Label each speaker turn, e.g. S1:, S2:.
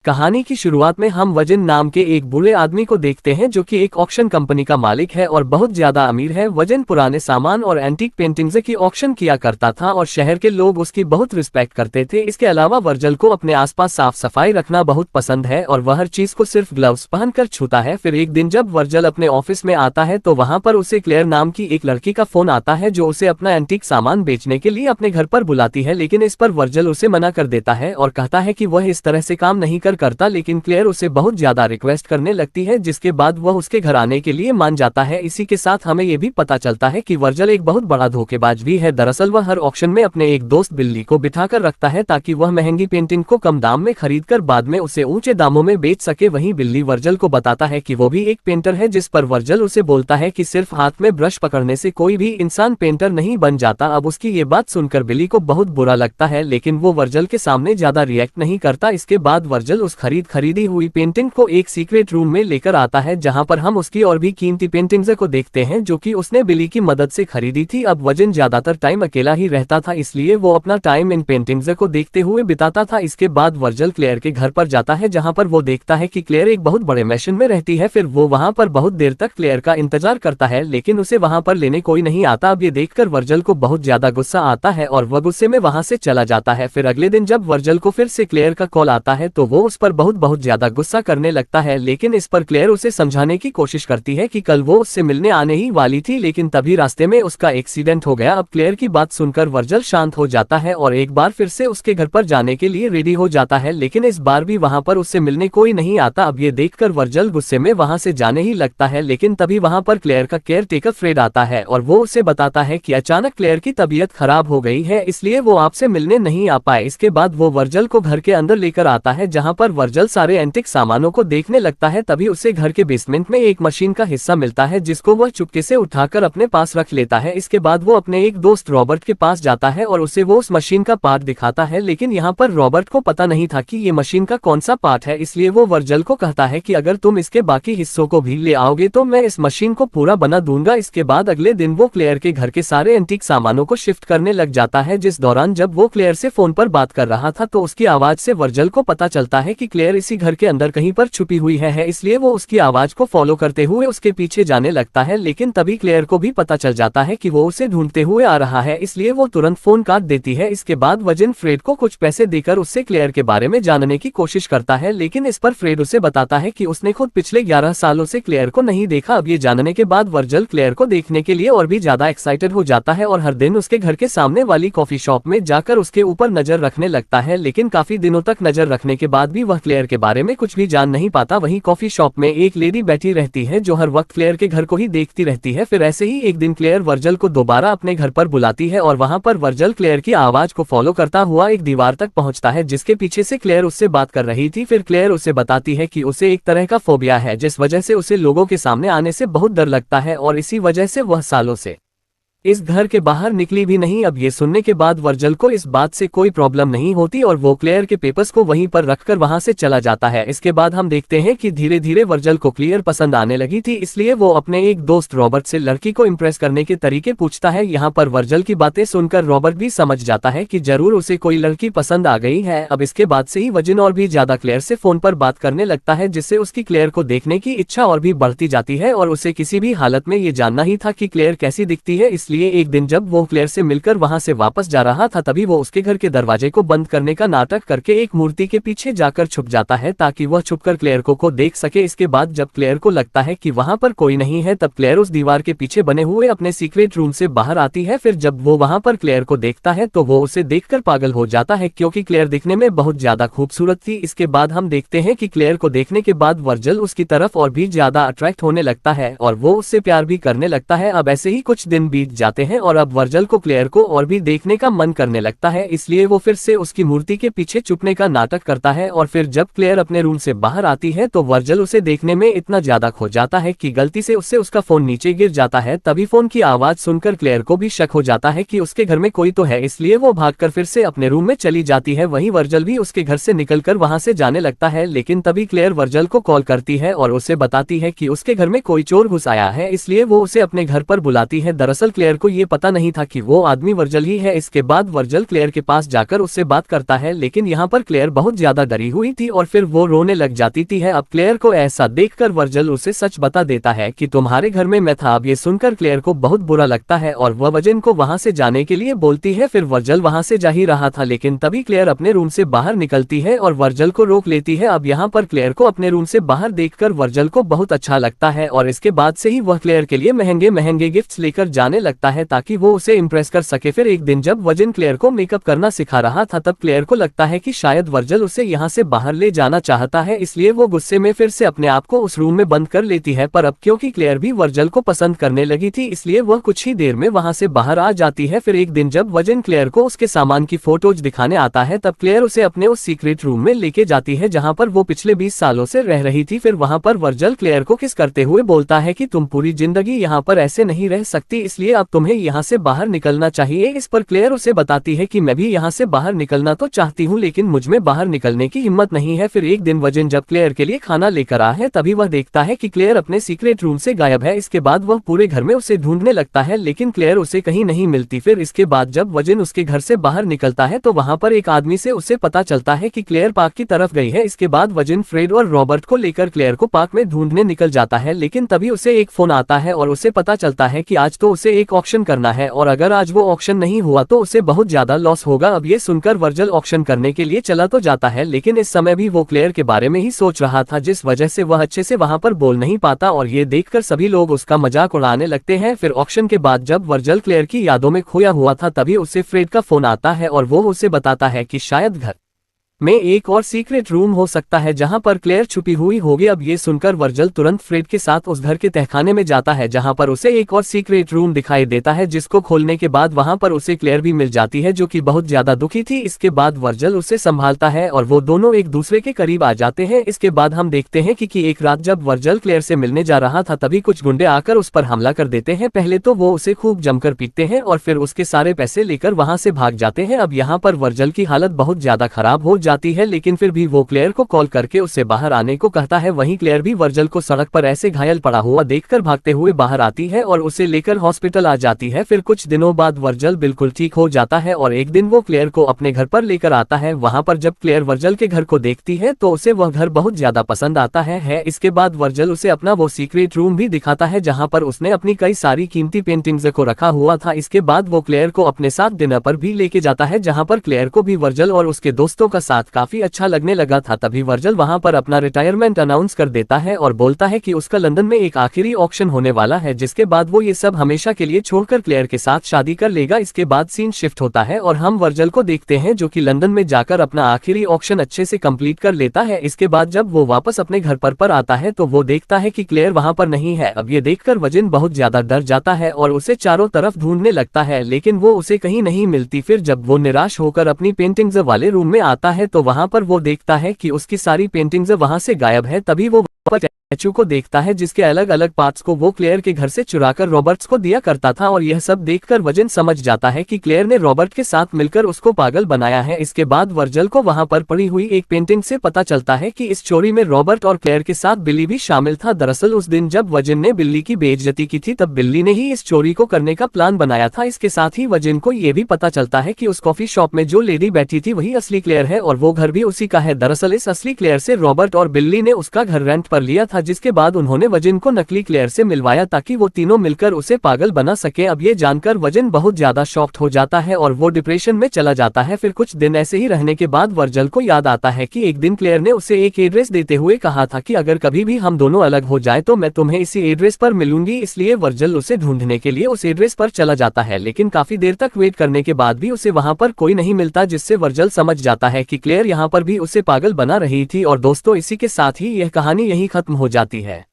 S1: कहानी की शुरुआत में हम वजिन नाम के एक बूढ़े आदमी को देखते हैं जो कि एक ऑक्शन कंपनी का मालिक है और बहुत ज्यादा अमीर है। वजिन पुराने सामान और एंटीक पेंटिंग्स की ऑक्शन किया करता था और शहर के लोग उसकी बहुत रिस्पेक्ट करते थे। इसके अलावा वर्जल को अपने आसपास साफ सफाई रखना बहुत पसंद है और वह हर चीज को सिर्फ ग्लव्स पहनकर छूता है। फिर एक दिन जब वर्जल अपने ऑफिस में आता है तो वहाँ पर उसे क्लेयर नाम की एक लड़की का फोन आता है जो उसे अपना एंटीक सामान बेचने के लिए अपने घर पर बुलाती है, लेकिन इस पर वर्जल उसे मना कर देता है और कहता है कि वह इस तरह से काम नहीं करता। लेकिन क्लेयर उसे बहुत ज्यादा रिक्वेस्ट करने लगती है, जिसके बाद वह उसके घर आने के लिए मान जाता है। इसी के साथ हमें यह भी पता चलता है कि वर्जल एक बहुत बड़ा धोखेबाज भी है। दरअसल वह हर ऑक्शन में अपने एक दोस्त बिल्ली को बिठाकर रखता है ताकि वह महंगी पेंटिंग को कम दाम में खरीदकर बाद में उसे ऊंचे दामों में बेच सके। वहीं बिल्ली वर्जल को बताता है कि वो भी एक पेंटर है, जिस पर वर्जल उसे बोलता है कि सिर्फ हाथ में ब्रश पकड़ने से कोई भी इंसान पेंटर नहीं बन जाता। अब उसकी ये बात सुनकर बिल्ली को बहुत बुरा लगता है, लेकिन वो वर्जल के सामने ज्यादा रिएक्ट नहीं करता। इसके बाद वर्जल उस खरीदी हुई पेंटिंग को एक सीक्रेट रूम में लेकर आता है, जहां पर हम उसकी और भी कीमती पेंटिंग्स को देखते हैं जो कि उसने बिल्ली की मदद से खरीदी थी। अब वजिन ज्यादातर टाइम अकेला ही रहता था, इसलिए वो अपना टाइम इन पेंटिंग्स को देखते हुए बिताता था। इसके बाद वर्जल क्लेयर के घर पर जाता है, जहां पर वो देखता है कि क्लेयर एक बहुत बड़े मिशन में रहती है। फिर वो वहां पर बहुत देर तक क्लेयर का इंतजार करता है, लेकिन उसे वहां पर लेने कोई नहीं आता। अब ये देखकर वर्जल को बहुत ज्यादा गुस्सा आता है और वह गुस्से में वहां से चला जाता है। फिर अगले दिन जब वर्जल को फिर से क्लेयर का कॉल आता है तो वो उस पर बहुत ज्यादा गुस्सा करने लगता है, लेकिन इस पर क्लेयर उसे समझाने की कोशिश करती है कि कल वो उससे मिलने आने ही वाली थी, लेकिन तभी रास्ते में उसका एक्सीडेंट हो गया। अब क्लेयर की बात सुनकर वर्जल शांत हो जाता है और एक बार फिर से उसके घर पर जाने के लिए रेडी हो जाता है, लेकिन इस बार भी वहां पर उससे मिलने कोई नहीं आता। अब ये देखकर वर्जल गुस्से में वहां से जाने ही लगता है, लेकिन तभी वहां पर क्लेयर का केयर टेकर फ्रेड आता है और वो उसे बताता है कि अचानक क्लेयर की तबीयत खराब हो गई है, इसलिए वो आपसे मिलने नहीं आ पाए। इसके बाद वो वर्जल को घर के अंदर लेकर आता है, जहाँ पर वर्जल सारे एंटिक सामानों को देखने लगता है। तभी उसे घर के बेसमेंट में एक मशीन का हिस्सा मिलता है, जिसको वह चुपके से उठाकर अपने पास रख लेता है। इसके बाद वो अपने एक दोस्त रॉबर्ट के पास जाता है और उसे वो उस मशीन का पार्ट दिखाता है, लेकिन यहाँ पर रॉबर्ट को पता नहीं था कि ये मशीन का कौन सा पार्ट है, इसलिए वो वर्जल को कहता है कि अगर तुम इसके बाकी हिस्सों को भी ले आओगे तो मैं इस मशीन को पूरा बना दूंगा। इसके बाद अगले दिन वो क्लेयर के घर के सारे एंटीक सामानों को शिफ्ट करने लग जाता है। जिस दौरान जब वो क्लेयर से फोन पर बात कर रहा था तो उसकी आवाज से वर्जल को पता चलता है कि क्लेयर इसी घर के अंदर कहीं पर छुपी हुई है, इसलिए वो उसकी आवाज को फॉलो करते हुए उसके पीछे जाने लगता है। लेकिन तभी क्लेयर को भी पता चल जाता है कि वो उसे ढूंढते हुए आ रहा है, इसलिए वो तुरंत फोन काट देती है। इसके बाद वजिन फ्रेड को कुछ पैसे देकर उससे क्लेयर के बारे में जानने की कोशिश करता है, लेकिन इस पर फ्रेड उसे बताता है कि उसने खुद पिछले 11 सालों से क्लेयर को नहीं देखा। अब ये जानने के बाद वर्जल क्लेयर को देखने के लिए और भी ज्यादा एक्साइटेड हो जाता है और हर दिन उसके घर के सामने वाली कॉफी शॉप में जाकर उसके ऊपर नजर रखने लगता है, लेकिन काफी दिनों तक नजर रखने के बाद भी वह क्लेयर के बारे में कुछ भी जान नहीं पाता। वहीं कॉफी शॉप में एक लेडी बैठी रहती है जो हर वक्त क्लेयर के घर को ही देखती रहती है। फिर ऐसे ही एक दिन क्लेयर वर्जल को दोबारा अपने घर पर बुलाती है और वहां पर वर्जल क्लेयर की आवाज को फॉलो करता हुआ एक दीवार तक पहुंचता है, जिसके पीछे से क्लेयर उससे बात कर रही थी। फिर क्लेयर उसे बताती है कि उसे एक तरह का फोबिया है, जिस वजह से उसे लोगों के सामने आने से बहुत डर लगता है और इसी वजह से वह सालों से इस घर के बाहर निकली भी नहीं। अब ये सुनने के बाद वर्जल को इस बात से कोई प्रॉब्लम नहीं होती और वो क्लेयर के पेपर्स को वहीं पर रखकर वहां से चला जाता है। इसके बाद हम देखते हैं कि धीरे धीरे वर्जल को क्लेयर पसंद आने लगी थी, इसलिए वो अपने एक दोस्त रॉबर्ट से लड़की को इम्प्रेस करने के तरीके पूछता है। यहाँ पर वर्जल की बातें सुनकर रॉबर्ट भी समझ जाता है कि जरूर उसे कोई लड़की पसंद आ गई है। अब इसके बाद से ही वजिन और भी ज्यादा क्लेयर से फोन पर बात करने लगता है, जिससे उसकी क्लेयर को देखने की इच्छा और भी बढ़ती जाती है और उसे किसी भी हालत में ये जानना ही था कि क्लेयर कैसी दिखती है। इसलिए एक दिन जब वो क्लेयर से मिलकर वहां से वापस जा रहा था, तभी वो उसके घर के दरवाजे को बंद करने का नाटक करके एक मूर्ति के पीछे जाकर छुप जाता है ताकि वह छुपकर क्लेयर को देख सके। इसके बाद जब क्लेयर को लगता है कि वहां पर कोई नहीं है, तब क्लेयर उस दीवार के पीछे बने हुए अपने सीक्रेट रूम से बाहर आती है। फिर जब वो वहां पर क्लेयर को देखता है तो वो उसे देखकर पागल हो जाता है, क्योंकि क्लेयर दिखने में बहुत ज्यादा खूबसूरत थी। इसके बाद हम देखते हैं कि क्लेयर को देखने के बाद वर्जल उसकी तरफ और भी ज्यादा अट्रैक्ट होने लगता है और वो उससे प्यार भी करने लगता है। अब ऐसे ही कुछ दिन बीत जाते हैं और अब वर्जल को क्लेयर को और भी देखने का मन करने लगता है, इसलिए वो फिर से उसकी मूर्ति के पीछे छुपने का नाटक करता है। और फिर जब क्लेयर अपने रूम से बाहर आती है तो वर्जल उसे देखने में इतना ज्यादा खो जाता है कि गलती से उससे उसका फोन नीचे गिर जाता है। तभी फोन की आवाज सुनकर क्लेयर को भी शक हो जाता है कि उसके घर में कोई तो है, इसलिए वो भागकर फिर से अपने रूम में चली जाती है। वहीं वर्जल भी उसके घर से निकलकर वहां से जाने लगता है, लेकिन तभी क्लेयर वर्जल को कॉल करती है और उसे बताती है कि उसके घर में कोई चोर घुस आया है, इसलिए वो उसे अपने घर पर बुलाती है। दरअसल क्लेयर क्लेयर को ये पता नहीं था कि वो आदमी वर्जल ही है। इसके बाद वर्जल क्लेयर के पास जाकर उससे बात करता है, लेकिन यहाँ पर क्लेयर बहुत ज्यादा डरी हुई थी और फिर वो रोने लग जाती थी। अब क्लेयर को ऐसा देखकर वर्जल उसे सच बता देता है कि तुम्हारे घर में मैं था। अब ये सुनकर क्लेयर को बहुत बुरा लगता है और वह वजन को वहां से जाने के लिए बोलती है। फिर वर्जल वहां से जा ही रहा था, लेकिन तभी क्लेयर अपने रूम से बाहर निकलती है और वर्जल को रोक लेती है। अब यहाँ पर क्लेयर को अपने रूम से बाहर देखकर वर्जल को बहुत अच्छा लगता है और इसके बाद से ही वह क्लेयर के लिए महंगे महंगे गिफ्ट्स लेकर जाने लगता है ताकि वो उसे इम्प्रेस कर सके। फिर एक दिन जब वजन क्लेयर को मेकअप करना सिखा रहा था, तब क्लेयर को लगता है कि शायद वर्जल उसे यहाँ से बाहर ले जाना चाहता है, इसलिए वो गुस्से में फिर से अपने आप को उस रूम में बंद कर लेती है। पर अब क्योंकि क्लेयर भी वर्जल को पसंद करने लगी थी, इसलिए वह कुछ ही देर में वहां से बाहर आ जाती है। फिर एक दिन जब वजन क्लेयर को उसके सामान की फोटोज दिखाने आता है, तब क्लेयर उसे अपने उस सीक्रेट रूम में लेके जाती है जहाँ पर वो पिछले 20 सालों से रह रही थी। फिर वहाँ पर वर्जल क्लेयर को किस करते हुए बोलता है कि तुम पूरी जिंदगी यहाँ पर ऐसे नहीं रह सकती, इसलिए अब तुम्हें यहाँ से बाहर निकलना चाहिए। इस पर क्लेयर उसे बताती है कि मैं भी यहाँ से बाहर निकलना तो चाहती हूँ, लेकिन मुझमें बाहर निकलने की हिम्मत नहीं है। फिर एक दिन वजन जब क्लेयर के लिए खाना लेकर आया है, तभी वह देखता है कि क्लेयर अपने सीक्रेट रूम से गायब है। इसके बाद वह पूरे घर में उसे ढूंढने लगता है, लेकिन क्लेयर उसे कहीं नहीं मिलती। फिर इसके बाद जब वजन उसके घर से बाहर निकलता है, तो वहाँ पर एक आदमी से उसे पता चलता है कि क्लेयर पार्क की तरफ गई है। इसके बाद वजन फ्रेड और रॉबर्ट को लेकर क्लेयर को पार्क में ढूंढने निकल जाता है, लेकिन तभी उसे एक फोन आता है और उसे पता चलता है कि आज तो उसे एक ऑक्शन करना है और अगर आज वो ऑक्शन नहीं हुआ तो उसे बहुत ज्यादा लॉस होगा। अब ये सुनकर वर्जल ऑक्शन करने के लिए चला तो जाता है, लेकिन इस समय भी वो क्लेयर के बारे में ही सोच रहा था, जिस वजह से वह अच्छे से वहां पर बोल नहीं पाता और ये देखकर सभी लोग उसका मजाक उड़ाने लगते हैं। फिर ऑक्शन के बाद जब वर्जल क्लेयर की यादों में खोया हुआ था, तभी उसे फ्रेड का फोन आता है और वो उसे बताता है कि शायद घर में एक और सीक्रेट रूम हो सकता है जहां पर क्लेयर छुपी हुई होगी। अब ये सुनकर वर्जल तुरंत फ्रेड के साथ उस घर के तहखाने में जाता है जहां पर उसे एक और सीक्रेट रूम दिखाई देता है, जिसको खोलने के बाद वहां पर उसे क्लेयर भी मिल जाती है, जो कि बहुत ज्यादा दुखी थी। इसके बाद वर्जल उसे संभालता है और वो दोनों एक दूसरे के करीब आ जाते हैं। इसके बाद हम देखते हैं कि एक रात जब वर्जल क्लेयर से मिलने जा रहा था, तभी कुछ गुंडे आकर उस पर हमला कर देते हैं। पहले तो वो उसे खूब जमकर पीटते हैं और फिर उसके सारे पैसे लेकर वहां से भाग जाते हैं। अब यहाँ पर वर्जल की हालत बहुत ज्यादा खराब हो जाती है, लेकिन फिर भी वो क्लेयर को कॉल करके उससे बाहर आने को कहता है। वहीं क्लेयर भी वर्जल को सड़क पर ऐसे घायल पड़ा हुआ देखकर भागते हुए बाहर आती है और उसे लेकर हॉस्पिटल आ जाती है। फिर कुछ दिनों बाद वर्जल बिल्कुल ठीक हो जाता है और एक दिन वो क्लेयर को अपने घर पर लेकर आता है। वहां पर जब क्लेयर वर्जल के घर को देखती है तो उसे वह घर बहुत ज्यादा पसंद आता है। इसके बाद वर्जल उसे अपना वो सीक्रेट रूम भी दिखाता है जहाँ पर उसने अपनी कई सारी कीमती पेंटिंग्स को रखा हुआ था। इसके बाद वो क्लेयर को अपने साथ डिनर पर भी लेके जाता है, जहाँ पर क्लेयर को भी वर्जल और उसके दोस्तों का साथ काफी अच्छा लगने लगा था। तभी वर्जल वहां पर अपना रिटायरमेंट अनाउंस कर देता है और बोलता है कि उसका लंदन में एक आखिरी ऑक्शन होने वाला है, जिसके बाद वो ये सब हमेशा के लिए छोड़कर क्लेयर के साथ शादी कर लेगा। इसके बाद सीन शिफ्ट होता है और हम वर्जल को देखते हैं जो कि लंदन में जाकर अपना आखिरी ऑक्शन अच्छे से कंप्लीट कर लेता है। इसके बाद जब वो वापस अपने घर पर आता है तो वो देखता है कि क्लेयर वहां पर नहीं है। अब ये देखकर वजन बहुत ज्यादा डर जाता है और उसे चारों तरफ ढूंढने लगता है, लेकिन वो उसे कहीं नहीं मिलती। फिर जब वो निराश होकर अपनी पेंटिंग्स वाले रूम में आता है तो वहां पर वो देखता है कि उसकी सारी पेंटिंग्स वहां से गायब है। तभी वो स्टैचू को देखता है जिसके अलग अलग पार्ट्स को वो क्लेयर के घर से चुराकर रॉबर्ट्स को दिया करता था और यह सब देखकर वजन समझ जाता है कि क्लेयर ने रॉबर्ट के साथ मिलकर उसको पागल बनाया है। इसके बाद वर्जल को वहां पर पड़ी हुई एक पेंटिंग से पता चलता है कि इस चोरी में रॉबर्ट और क्लेयर के साथ बिल्ली भी शामिल था। दरअसल उस दिन जब वजन ने बिल्ली की बेइज्जती की थी, तब बिल्ली ने ही इस चोरी को करने का प्लान बनाया था। इसके साथ ही वजन को ये भी पता चलता है कि उस कॉफी शॉप में जो लेडी बैठी थी वही असली क्लेयर है और वो घर भी उसी का है। दरअसल इस असली क्लेयर से रॉबर्ट और बिल्ली ने उसका घर रेंट पर लिया था, जिसके बाद उन्होंने वजन को नकली क्लेयर से मिलवाया ताकि वो तीनों मिलकर उसे पागल बना सके। अब ये जानकर वजन बहुत ज्यादा शॉक्ड हो जाता है और वो डिप्रेशन में चला जाता है। फिर कुछ दिन ऐसे ही रहने के बाद वर्जल को याद आता है कि एक दिन क्लेयर ने उसे एक एड्रेस देते हुए कहा था कि अगर कभी भी हम दोनों अलग हो जाए तो मैं तुम्हें इसी एड्रेस पर मिलूंगी। इसलिए वर्जल उसे ढूंढने के लिए उस एड्रेस पर चला जाता है, लेकिन काफी देर तक वेट करने के बाद भी उसे वहां पर कोई नहीं मिलता, जिससे वर्जल समझ जाता है कि क्लेयर यहाँ पर भी उसे पागल बना रही थी। और दोस्तों, इसी के साथ ही यह कहानी यहीं खत्म हो जाती है।